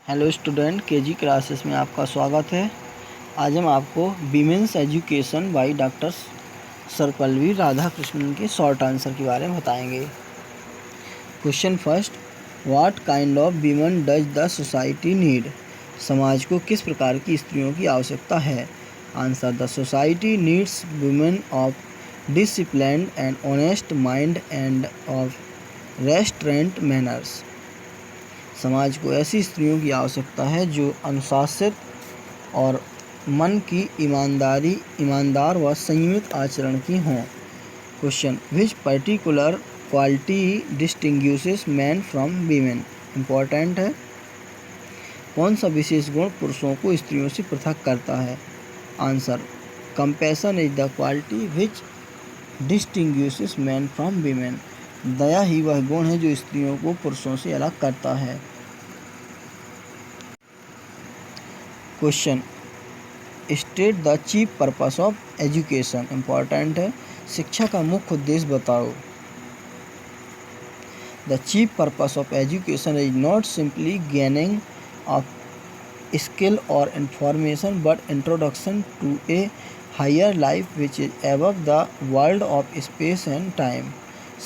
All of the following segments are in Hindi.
हेलो स्टूडेंट, केजी क्लासेस में आपका स्वागत है। आज हम आपको women's education by doctor Sarvepalli Radhakrishnan के शॉर्ट आंसर के बारे में बताएंगे। Question first, what kind of women does the society need? समाज को किस प्रकार की स्त्रियों की आवश्यकता है? Answer, the society needs women of disciplined and honest mind and of restraint manners. समाज को ऐसी स्त्रियों की आवश्यकता है जो अनुशासित और मन की ईमानदार व संयमित आचरण की हों। Question, which particular quality distinguishes man from women? Important है। कौन सा विशेष गुण पुरुषों को स्त्रियों से पृथक करता है? Answer, compassion is the quality which distinguishes man from women. दया ही वह गुण है जो स्त्रियों को पुरुषों से अलग करता है। Question, state the chief purpose of education. Important है। शिक्षा का मुख्य उद्देश्य बताओ। The chief purpose of education is not simply gaining of skill और information but introduction to a higher life which is above the world of space and time.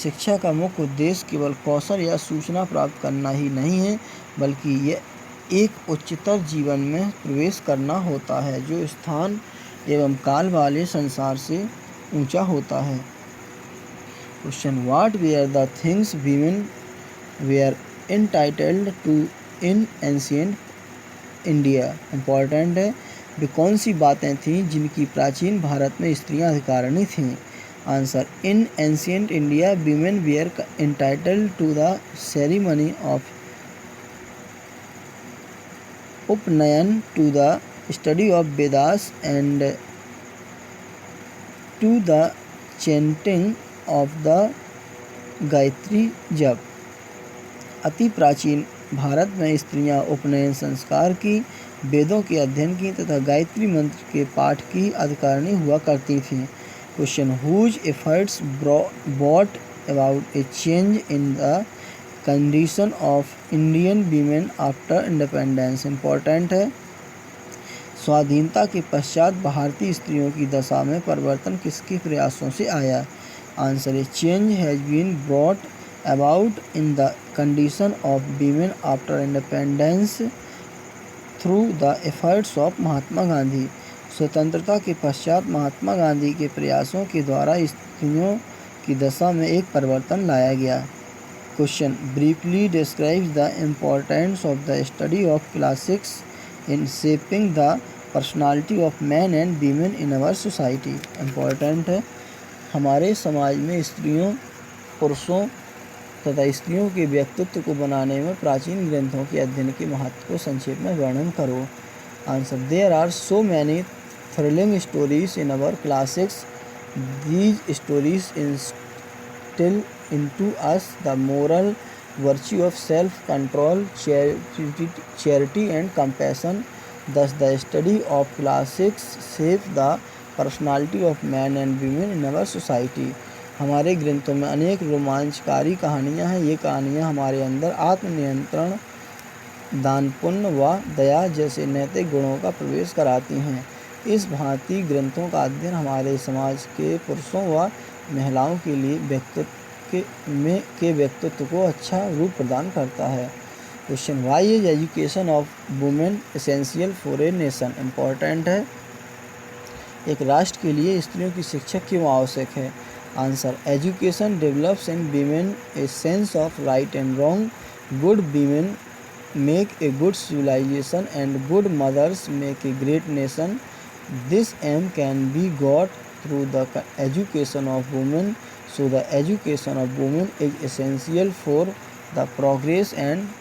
शिक्षा का मुख्य उद्देश्य केवल कौशल या सूचना प्राप्त करना ही नहीं है, बल्कि यह एक उच्चतर जीवन में प्रवेश करना होता है जो स्थान एवं काल वाले संसार से ऊंचा होता है। Question, what were the things women were entitled to in ancient India? Important है। वे कौन सी बातें थीं जिनकी प्राचीन भारत में स्त्रियां अधिकारिणी थीं? Answer, in ancient India women were entitled to the ceremony of upanayana, to the study of Vedas and to the chanting of the Gayatri जप। अति प्राचीन भारत में स्त्रियां उपनयन संस्कार की, वेदों के अध्ययन की तथा गायत्री मंत्र के पाठ की अधिकारिणी हुआ करती थीं। Question, whose efforts brought about a change in the condition of Indian women after independence? Important है। स्वाधीनता के पश्चात भारतीय स्त्रियों की दशा में परिवर्तन किसके प्रयासों से आया? Answer, a change has been brought about in the condition of women after independence through the efforts of Mahatma Gandhi. स्वतंत्रता के पश्चात महात्मा गांधी के प्रयासों के द्वारा स्त्रियों की दशा में एक परिवर्तन लाया गया। Question, briefly describes the importance of the study of classics in shaping the personality of men and women in our society? Important है। हमारे समाज में स्त्रियों, पुरुषों तथा स्त्रियों के व्यक्तित्व को बनाने में प्राचीन ग्रंथों के अध्ययन के महत्व को संक्षेप में वर्णन करो। Answer, there are so many thrilling stories in our classics. These stories instill into us the moral virtue of self-control, charity and compassion. Thus, the study of classics shapes the personality of men and women in our society. हमारे ग्रंथों में अनेक रोमांचकारी कहानियाँ हैं। ये कहानियाँ हमारे अंदर आत्मनियंत्रण, दान पुण्य व दया जैसे नैतिक गुणों का प्रवेश कराती हैं। इस भांति ग्रंथों का अध्ययन हमारे समाज के पुरुषों व महिलाओं के लिए व्यक्तित्व को अच्छा रूप प्रदान करता है। Question, why is education of women essential for a nation? Important है। एक राष्ट्र के लिए स्त्रियों की शिक्षा क्यों आवश्यक है? Answer, education develops in women a sense of right and wrong. Good women make a good civilization and good mothers make a great nation. This aim can be got through the education of women. So the education of women is essential for the progress and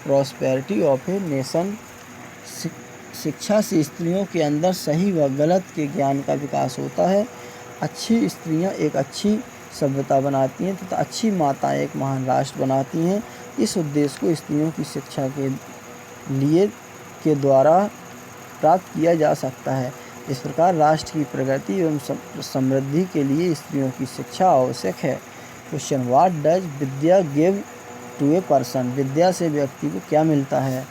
prosperity of a nation. शिक्षा से स्त्रियों के अंदर सही व गलत के ज्ञान का विकास होता है। अच्छी स्त्रियां एक अच्छी सभ्यता बनाती हैं तथा अच्छी माताएं एक महान राष्ट्र बनाती हैं। इस उद्देश्य को स्त्रियों की शिक्षा के द्वारा प्राप्त किया जा सकता है। इस प्रकार राष्ट्र की प्रगति एवं समृद्धि के लिए स्त्रियों की शिक्षा आवश्यक है। Question, what does vidya give to a person? विद्या से व्यक्ति को क्या मिलता है?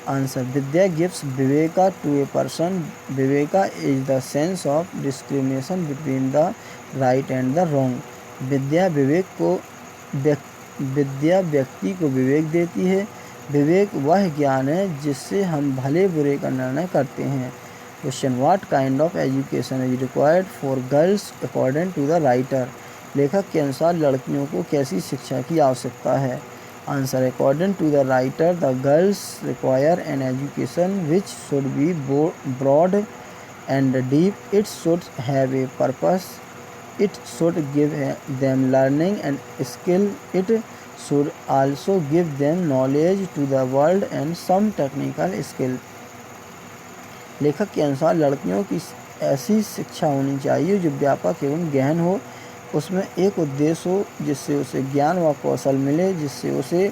Answer, vidya gives viveka to a person. Viveka is the sense of discrimination between the right and the wrong. विद्या व्यक्ति को विवेक देती है। विवेक वह ज्ञान है जिससे हम भले बुरे का निर्णय करते हैं। Question, what kind of education is required for girls according to the writer. लेखक के अनुसार लड़कियों को कैसी शिक्षा की आवश्यकता है। Answer, according to the writer the girls require an education which should be broad and deep. It should have a purpose. It should give them learning and skill. It should also give them knowledge to the world and some technical skill. लेखक के अनुसार लड़कियों की ऐसी शिक्षा होनी चाहिए जो व्यापक एवं गहन हो। उसमें एक उद्देश्य हो जिससे उसे ज्ञान व कौशल मिले, जिससे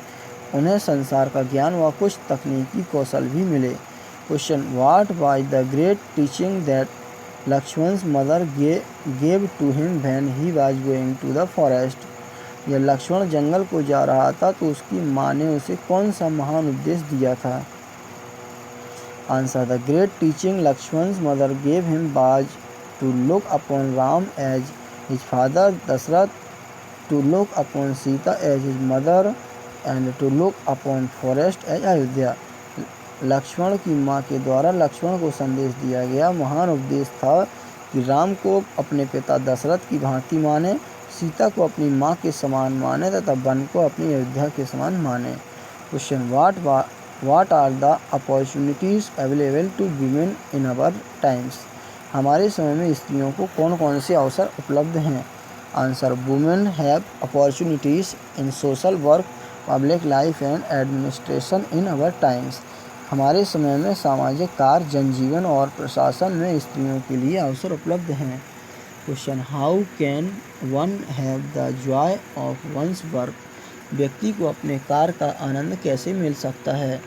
उन्हें संसार का ज्ञान व कुछ तकनीकी कौशल भी मिले। Question, what was the great teaching that Lakshman's mother gave to him when he was going to the forest। जब लक्ष्मण जंगल को जा रहा था तो उसकी माँ ने उसे कौन सा महान उपदेश दिया था। Answer, the great teaching Lakshman's mother gave him was to look upon Ram as his father, Dashrath, to look upon Sita as his mother, and to look upon forest as Ayodhya। Lakshman की माँ के द्वारा लक्ष्मण को संदेश दिया गया महान उपदेश था कि राम को अपने पिता दशरथ की भांति माने, सीता को अपनी माँ के समान माने तथा वन को अपनी अयोध्या के समान माने। Question, what are the opportunities available to women in our times. हमारे समय में स्त्रियों को कौन कौन से अवसर उपलब्ध हैं। Answer, women have opportunities in social work, public life and administration in our times. हमारे समय में सामाजिक कार्य, जनजीवन और प्रशासन में स्त्रियों के लिए अवसर उपलब्ध हैं। Question, how can one have the joy of one's work. व्यक्ति को अपने कार्य का आनंद कैसे मिल सकता है।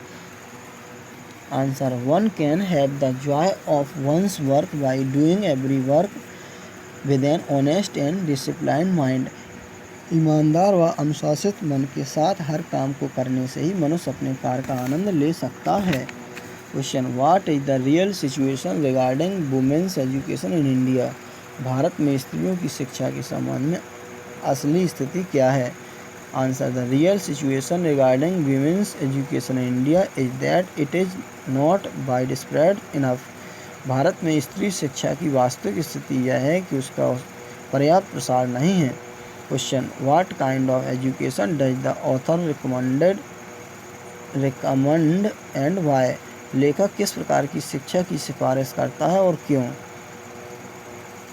Answer, one can have the joy of one's work by doing every work with an honest and disciplined mind. ईमानदार व अनुशासित मन के साथ हर काम को करने से ही मनुष्य अपने कार्य का आनंद ले सकता है। Question, what is the real situation regarding women's education in India. Bharat में स्त्रियों की शिक्षा के संबंध में असली स्थिति क्या है। Answer, the real situation regarding women's education in India is that it is not wide spread enough. Bharat में स्त्री शिक्षा की वास्तविक स्थिति यह है कि उसका पर्याप्त प्रसार नहीं है। Question, what kind of education does the author recommend and why. लेखक किस प्रकार की शिक्षा की सिफारिश करता है और क्यों।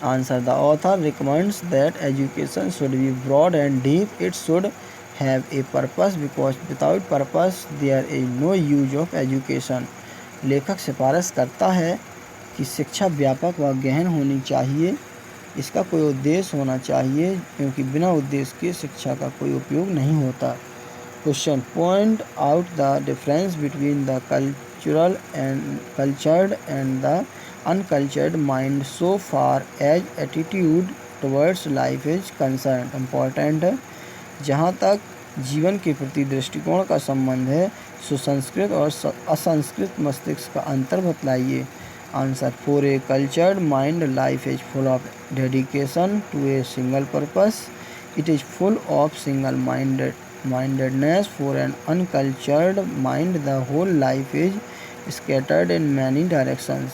Answer, the author recommends that education should be broad and deep. It should have a purpose because without purpose there is no use of education. लेखक सिफारिश करता है कि शिक्षा व्यापक व गहन होनी चाहिए, इसका कोई उद्देश्य होना चाहिए, क्योंकि बिना उद्देश्य के शिक्षा का कोई उपयोग नहीं होता। Question, point out the difference between the cultured and the uncultured mind so far as attitude towards life is concern. Important है। जहाँ तक जीवन के प्रति दृष्टिकोण का संबंध है, सुसंस्कृत और असंस्कृत मस्तिष्क का अंतर बतलाइए। Answer, for a cultured mind life is full of dedication to a single purpose. It is full of single mindedness. For an uncultured mind the whole life is scattered in many directions.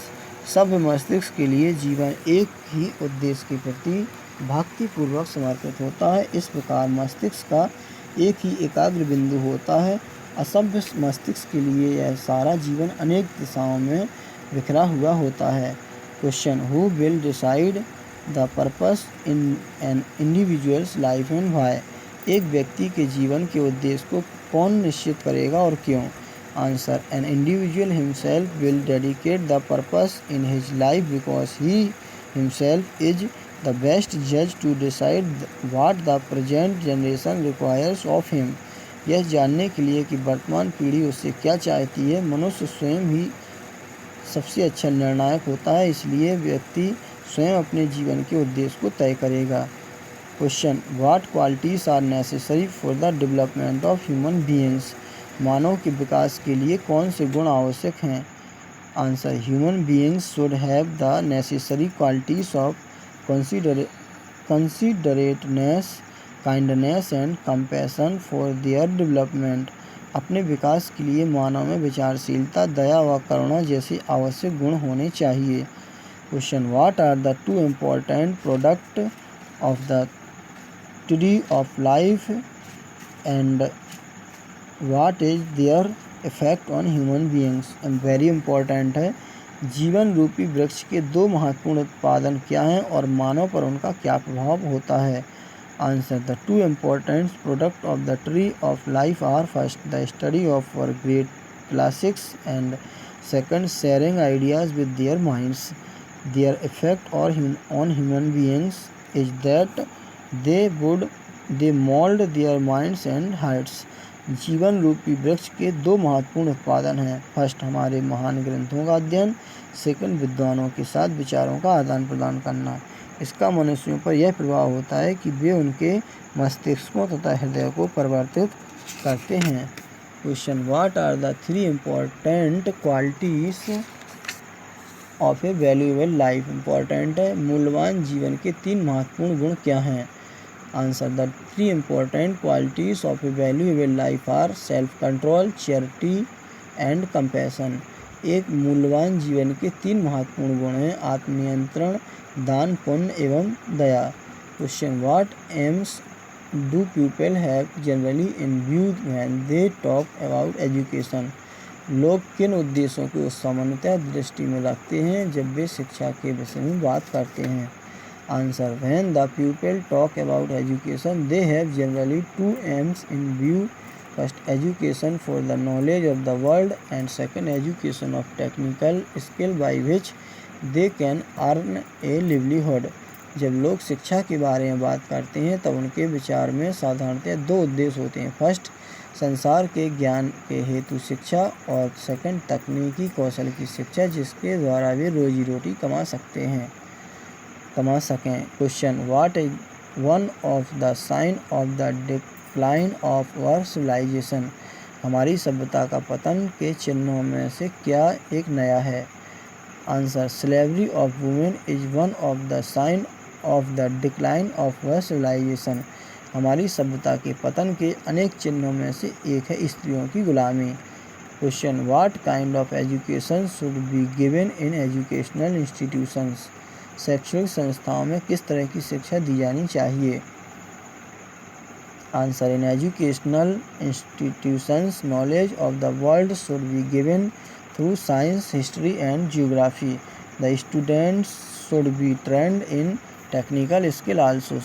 सभ्य मस्तिष्क के लिए जीवन एक ही उद्देश्य के प्रति भक्तिपूर्वक समर्पित होता है। इस प्रकार मस्तिष्क का एक ही एकाग्र बिंदु होता है। असभ्य मस्तिष्क के लिए यह सारा जीवन अनेक दिशाओं में बिखरा हुआ होता है। Question, who will decide the purpose in an individuals life and why. एक व्यक्ति के जीवन के उद्देश्य को कौन निश्चित करेगा और क्यों। Answer, an individual himself will dedicate the purpose in his life because he himself is the best जज to decide what the present generation requires of him. यह जानने के लिए कि वर्तमान पीढ़ी उससे क्या चाहती है, मनुष्य स्वयं ही सबसे अच्छा निर्णायक होता है, इसलिए व्यक्ति स्वयं अपने जीवन के उद्देश्य को तय करेगा। Question, what qualities are necessary for the development of human beings. मानव के विकास के लिए कौन से गुण आवश्यक हैं? Answer, human beings should have the necessary qualities of considerateness, kindness and compassion for their development. अपने विकास के लिए मानव में विचारशीलता, दया व करुणा जैसे आवश्यक गुण होने चाहिए। Question, what are the 2 important product of the tree of life and what is their effect on human beings? Very important है। जीवन रूपी वृक्ष के 2 महत्वपूर्ण उत्पादन क्या हैं और मानव पर उनका क्या प्रभाव होता है? Answer, the 2 important product of the tree of life are first the study of our great classics and second sharing ideas with their minds. Their effect on human beings is that they mould their minds and hearts. जीवन रूपी वृक्ष के 2 महत्वपूर्ण उत्पादन हैं। फर्स्ट, हमारे महान ग्रंथों का अध्ययन, सेकंड, विद्वानों के साथ विचारों का आदान प्रदान करना। इसका मनुष्यों पर यह प्रभाव होता है कि वे उनके मस्तिष्कों तथा हृदय को परिवर्तित करते हैं। Question, what are the 3 important qualities of a valuable life? Important है। मूल्यवान जीवन के 3 महत्वपूर्ण गुण क्या हैं? Answer, the 3 important qualities of a valuable life are self control, charity and compassion. एक मूल्यवान जीवन के 3 महत्वपूर्ण गुण हैं, आत्मनियंत्रण, दान, पुण्य एवं दया। Question, what aims do people have generally in view when they talk about education? लोग किन उद्देश्यों को सामान्यतः दृष्टि में रखते हैं जब वे शिक्षा के विषय में बात करते हैं? Answer, when the pupil talk about education, they have generally 2 aims in view. First, education for the knowledge of the world and second, education of technical skill by which they can earn a livelihood. जब लोग शिक्षा के बारे में बात करते हैं तब उनके विचार में साधारणतः 2 उद्देश्य होते हैं। फर्स्ट, संसार के ज्ञान के हेतु शिक्षा और सेकंड, तकनीकी कौशल की शिक्षा जिसके द्वारा वे रोजी रोटी कमा सकें। Question, what is one of the sign of the decline of our civilization? हमारी सभ्यता का पतन के चिन्हों में से क्या एक नया है? Answer, slavery of women is one of the sign of the decline of our civilization. हमारी सभ्यता के पतन के अनेक चिन्हों में से एक है स्त्रियों की गुलामी। Question, what kind of education should be given in educational institutions? शैक्षणिक संस्थाओं में किस तरह की शिक्षा दी जानी चाहिए? Answer, in educational institutions knowledge of the world should be given through science, history and geography. The students should be trend in technical skill also.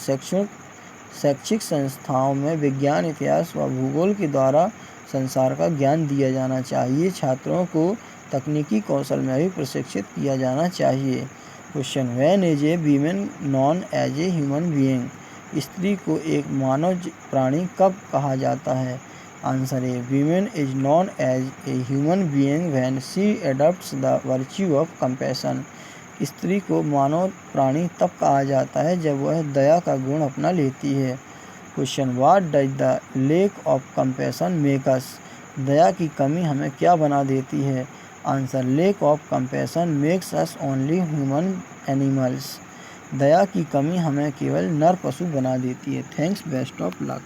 शैक्षिक संस्थाओं में विज्ञान, इतिहास व भूगोल के द्वारा संसार का ज्ञान दिया जाना चाहिए। छात्रों को तकनीकी कौशल में भी प्रशिक्षित किया जाना चाहिए। Question, when is a women known as a human being? स्त्री को एक मानव प्राणी कब कहा जाता है? Answer, a women is known as a human being when she adopts the virtue of compassion. स्त्री को मानव प्राणी तब कहा जाता है जब वह दया का गुण अपना लेती है। Question, what does the lack of compassion make us? दया की कमी हमें क्या बना देती है? Answer, lack of compassion makes us only human animals. दया की कमी हमें केवल नर पशु बना देती है। Thanks, best of luck.